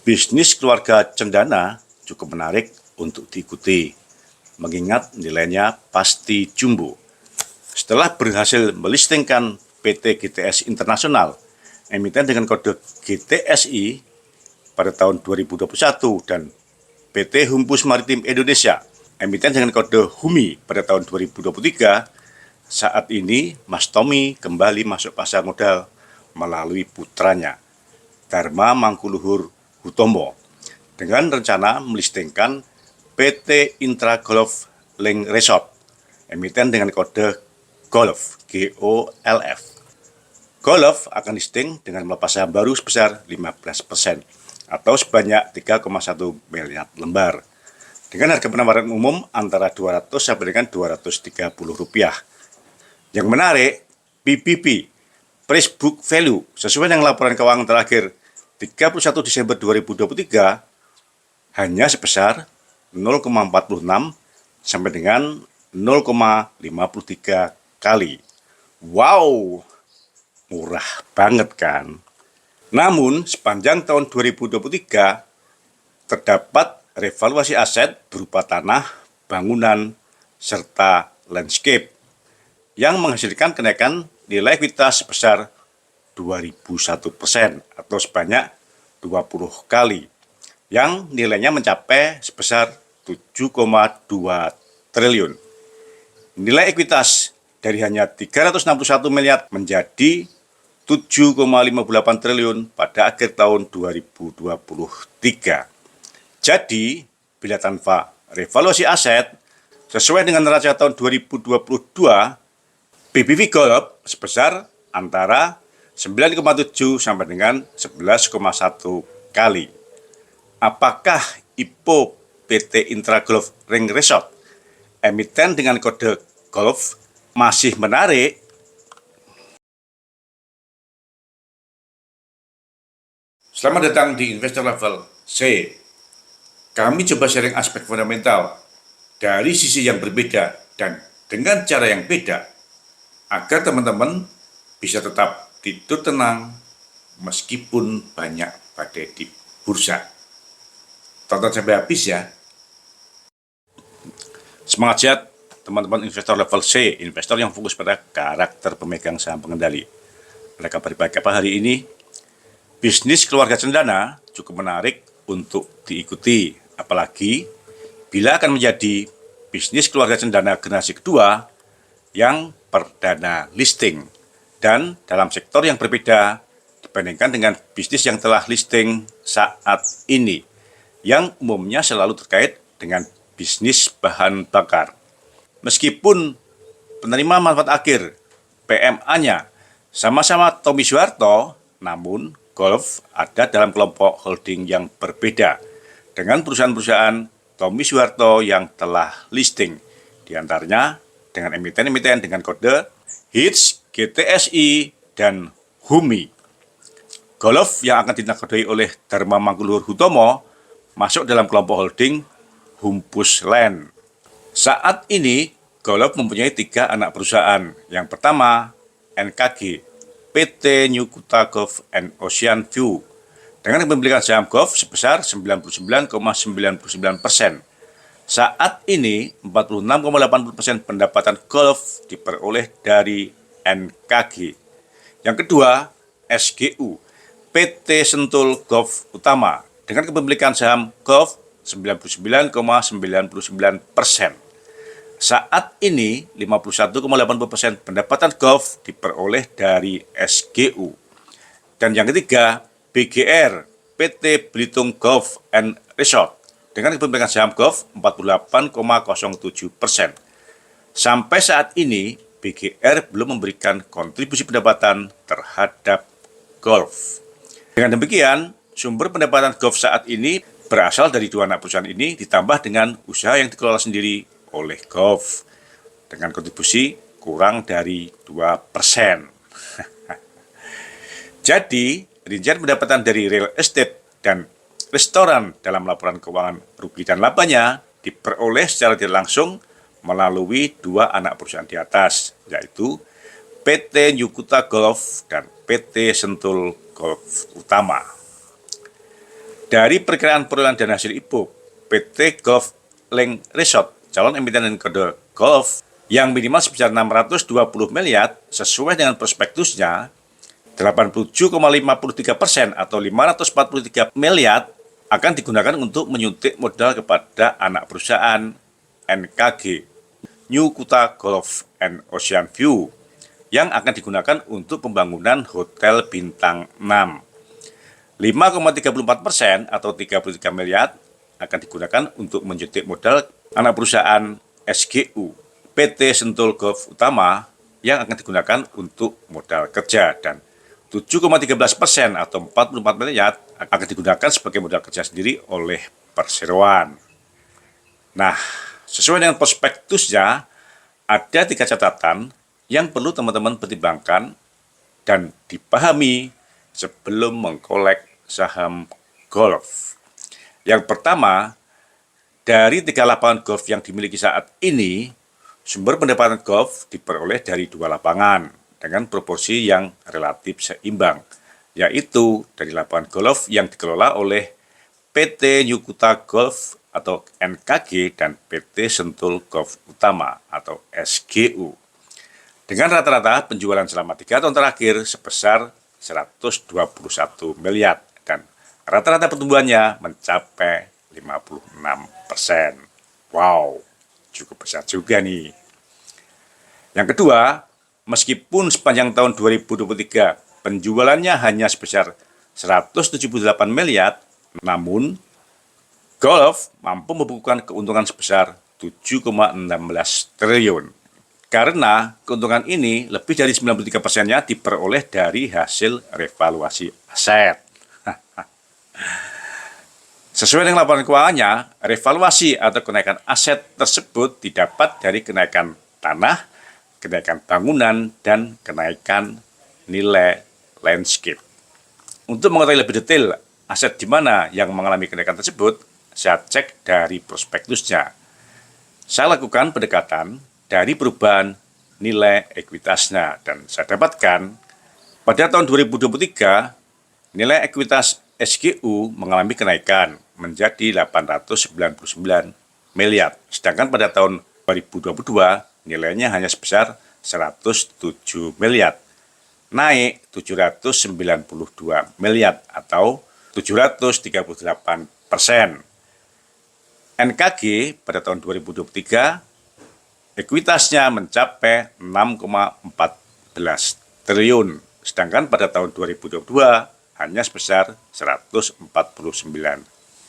Bisnis keluarga Cendana cukup menarik untuk diikuti, mengingat nilainya pasti jumbo. Setelah berhasil melistingkan PT GTS Internasional, emiten dengan kode GTSI pada tahun 2021 dan PT Humpus Maritim Indonesia, emiten dengan kode HUMI pada tahun 2023, saat ini Mas Tommy kembali masuk pasar modal melalui putranya, Dharma Mangkuluhur Hutomo, dengan rencana melistingkan PT Intra Golf Link Resort, emiten dengan kode GOLF, GOLF. GOLF akan listing dengan melepas saham baru sebesar 15% atau sebanyak 3,1 miliar lembar, dengan harga penawaran umum antara 200 sampai dengan 230 rupiah. Yang menarik, PBV, Price Book Value, sesuai dengan laporan keuangan terakhir 31 Desember 2023, hanya sebesar 0,46 sampai dengan 0,53 kali. Wow, murah banget kan? Namun, sepanjang tahun 2023, terdapat revaluasi aset berupa tanah, bangunan, serta landscape yang menghasilkan kenaikan nilai ekuitas sebesar 2001% atau sebanyak 20 kali, yang nilainya mencapai sebesar 7,2 triliun. Nilai ekuitas dari hanya 361 miliar menjadi 7,58 triliun pada akhir tahun 2023. Jadi, bila tanpa revaluasi aset, sesuai dengan neraca tahun 2022, PBV GOLF sebesar antara 9,7 sampai dengan 11,1 kali. Apakah IPO PT Intra Golf Ring Resort, emiten dengan kode GOLF, masih menarik? Selamat datang di Investor Level C. Kami coba sharing aspek fundamental dari sisi yang berbeda dan dengan cara yang beda, agar teman-teman bisa tetap tidur tenang meskipun banyak badai di bursa. Tonton sampai habis ya. Semangat sehat teman-teman investor level C, investor yang fokus pada karakter pemegang saham pengendali. Ada kabar baik apa hari ini? Bisnis keluarga Cendana cukup menarik untuk diikuti, apalagi bila akan menjadi bisnis keluarga Cendana generasi kedua yang perdana listing dan dalam sektor yang berbeda dibandingkan dengan bisnis yang telah listing saat ini, yang umumnya selalu terkait dengan bisnis bahan bakar. Meskipun penerima manfaat akhir PMA-nya sama-sama Tommy Soeharto, namun GOLF ada dalam kelompok holding yang berbeda dengan perusahaan-perusahaan Tommy Soeharto yang telah listing, diantaranya dengan emiten-emiten dengan kode HITS, GTSI, dan HUMI. GOLF yang akan ditangani oleh Dharma Mangkuluhur Hutomo masuk dalam kelompok holding Humpus Land. Saat ini, GOLF mempunyai 3 anak perusahaan. Yang pertama, NKG, PT New Kuta Golf and Ocean View, dengan kepemilikan saham GOLF sebesar 99,99%. Saat ini, 46,80% pendapatan GOLF diperoleh dari NKG. Yang kedua, SGU, PT Sentul Golf Utama, dengan kepemilikan saham GOLF 99,99%. Saat ini, 51,80% pendapatan GOLF diperoleh dari SGU. Dan yang ketiga, BGR, PT Belitung Golf and Resort, dengan kepemilikan saham GOLF 48,07%. Sampai saat ini, BGR belum memberikan kontribusi pendapatan terhadap GOLF. Dengan demikian, sumber pendapatan GOLF saat ini berasal dari 2 anak perusahaan ini ditambah dengan usaha yang dikelola sendiri oleh GOLF dengan kontribusi kurang dari 2%. Jadi, rincian pendapatan dari real estate dan restoran dalam laporan keuangan rugi dan labanya diperoleh secara tidak langsung melalui 2 anak perusahaan di atas, yaitu PT New Kuta Golf dan PT Sentul Golf Utama. Dari perkiraan perolehan dana hasil IPO, PT Golf Link Resort, calon emiten dan kode golf yang minimal sebesar 620 miliar sesuai dengan prospektusnya, 87,53% atau 543 miliar akan digunakan untuk menyuntik modal kepada anak perusahaan NKG, New Kuta Golf and Ocean View, yang akan digunakan untuk pembangunan hotel bintang 6. 5,34% atau 33 miliar akan digunakan untuk menyuntik modal anak perusahaan SGU, PT Sentul Golf Utama, yang akan digunakan untuk modal kerja, dan 7,13% atau 44 miliar akan digunakan sebagai modal kerja sendiri oleh perseroan. Nah, sesuai dengan prospektusnya, ada 3 catatan yang perlu teman-teman pertimbangkan dan dipahami sebelum mengkolek saham golf. Yang pertama, dari 3 lapangan golf yang dimiliki saat ini, sumber pendapatan golf diperoleh dari 2 lapangan dengan proporsi yang relatif seimbang, yaitu dari lapangan golf yang dikelola oleh PT New Kuta Golf atau NKG dan PT Sentul Golf Utama atau SGU. Dengan rata-rata penjualan selama 3 tahun terakhir sebesar 121 miliar dan rata-rata pertumbuhannya mencapai 56%. Wow, cukup besar juga nih. Yang kedua, meskipun sepanjang tahun 2023 penjualannya hanya sebesar 178 miliar, namun golf mampu membukukan keuntungan sebesar 7,16 triliun. Karena keuntungan ini lebih dari 93%-nya diperoleh dari hasil revaluasi aset. Sesuai dengan laporan keuangannya, revaluasi atau kenaikan aset tersebut didapat dari kenaikan tanah, kenaikan bangunan, dan kenaikan nilai landscape. Untuk mengetahui lebih detail aset di mana yang mengalami kenaikan tersebut, saya cek dari prospektusnya. Saya lakukan pendekatan dari perubahan nilai ekuitasnya dan saya dapatkan pada tahun 2023 nilai ekuitas SGU mengalami kenaikan menjadi 899 miliar, sedangkan pada tahun 2022 nilainya hanya sebesar 107 miliar, naik 792 miliar atau 738%. NKG pada tahun 2023 ekuitasnya mencapai 6,14 triliun, sedangkan pada tahun 2022 hanya sebesar 149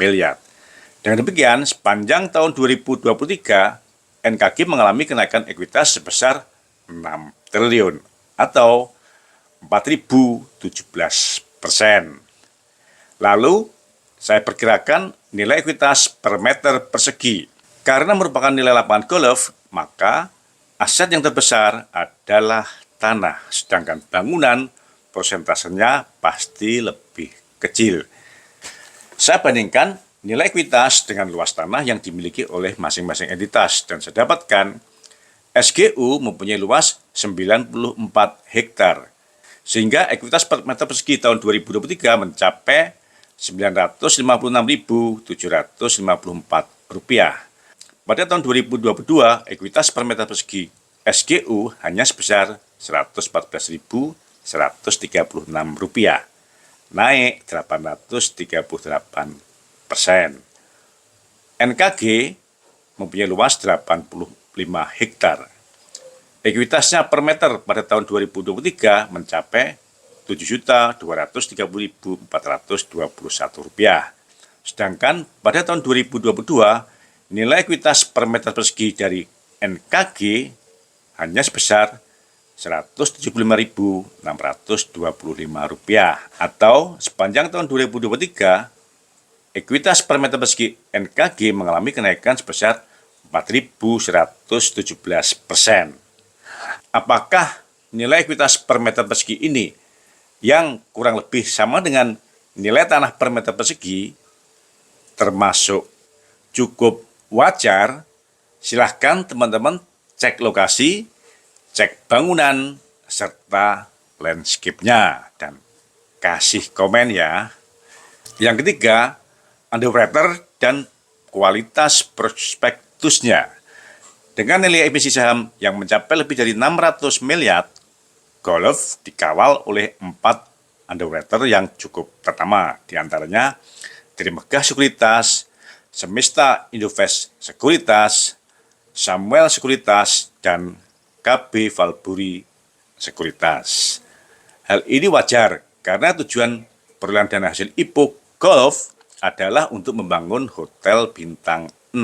miliar. Dengan demikian, sepanjang tahun 2023, NKG mengalami kenaikan ekuitas sebesar 6 triliun atau 4.017%. Lalu, saya perkirakan nilai ekuitas per meter persegi. Karena merupakan nilai lapangan golf, maka aset yang terbesar adalah tanah, sedangkan bangunan persentasenya pasti lebih kecil. Saya bandingkan nilai ekuitas dengan luas tanah yang dimiliki oleh masing-masing entitas, dan saya dapatkan SGU mempunyai luas 94 hektar, sehingga ekuitas per meter persegi tahun 2023 mencapai Rp956.754. Pada tahun 2022, ekuitas per meter persegi SGU hanya sebesar Rp114.136, naik 838%. NKG mempunyai luas 85 hektar. Ekuitasnya per meter pada tahun 2023 mencapai Rp7.230.421. Sedangkan pada tahun 2022, nilai ekuitas per meter persegi dari NKG hanya sebesar Rp175.625 atau sepanjang tahun 2023 ekuitas per meter persegi NKG mengalami kenaikan sebesar 4.117%. Apakah nilai ekuitas per meter persegi ini yang kurang lebih sama dengan nilai tanah per meter persegi termasuk cukup wajar? Silahkan teman-teman cek lokasi, cek bangunan, serta landscape-nya, dan kasih komen ya. Yang ketiga, underwriter dan kualitas prospektusnya. Dengan nilai emisi saham yang mencapai lebih dari 600 miliar, Golf dikawal oleh 4 underwriter yang cukup ternama, diantaranya Trimegah Sekuritas, Semesta Indovest Sekuritas, Samuel Sekuritas, dan KB Valburi Sekuritas. Hal ini wajar karena tujuan perolehan dana hasil IPO Golf adalah untuk membangun hotel bintang 6.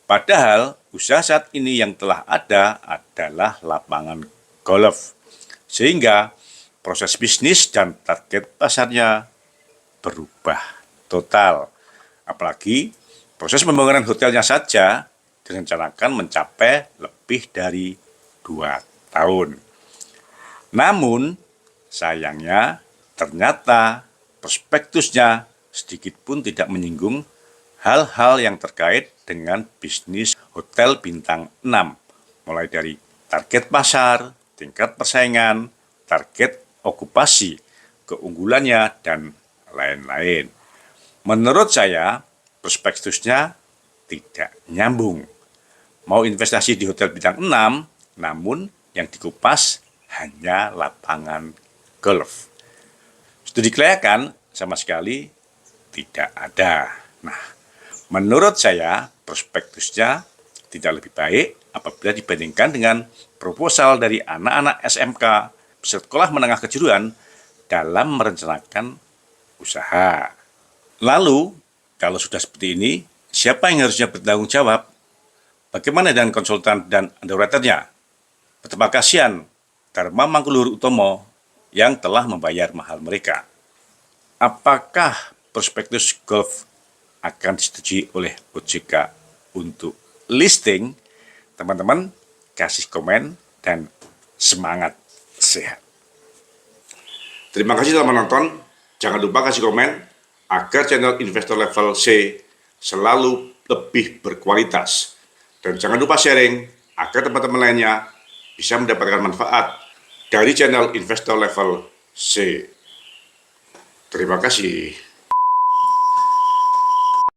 Padahal usaha saat ini yang telah ada adalah lapangan golf. Sehingga proses bisnis dan target pasarnya berubah total. Apalagi proses pembangunan hotelnya saja direncanakan mencapai lebih dari 2 tahun. Namun sayangnya ternyata prospektusnya sedikit pun tidak menyinggung hal-hal yang terkait dengan bisnis hotel bintang 6, mulai dari target pasar, tingkat persaingan, target okupasi, keunggulannya, dan lain-lain. Menurut saya, prospektusnya tidak nyambung. Mau investasi di hotel bintang 6, namun yang dikupas hanya lapangan golf. Studi kelayakan sama sekali tidak ada. Nah, menurut saya, prospektusnya tidak lebih baik apabila dibandingkan dengan proposal dari anak-anak SMK sekolah menengah kejuruan dalam merencanakan usaha. Lalu, kalau sudah seperti ini, siapa yang harusnya bertanggung jawab? Bagaimana dengan konsultan dan underwriternya? Betapa kasihan Dharma Mangkuluhur Utomo yang telah membayar mahal mereka. Apakah prospektus golf akan disetujui oleh OJK untuk listing? Teman-teman, kasih komen dan semangat sehat. Terima kasih telah menonton. Jangan lupa kasih komen agar channel Investor Level C selalu lebih berkualitas. Dan jangan lupa sharing agar teman-teman lainnya bisa mendapatkan manfaat dari channel Investor Level C. Terima kasih.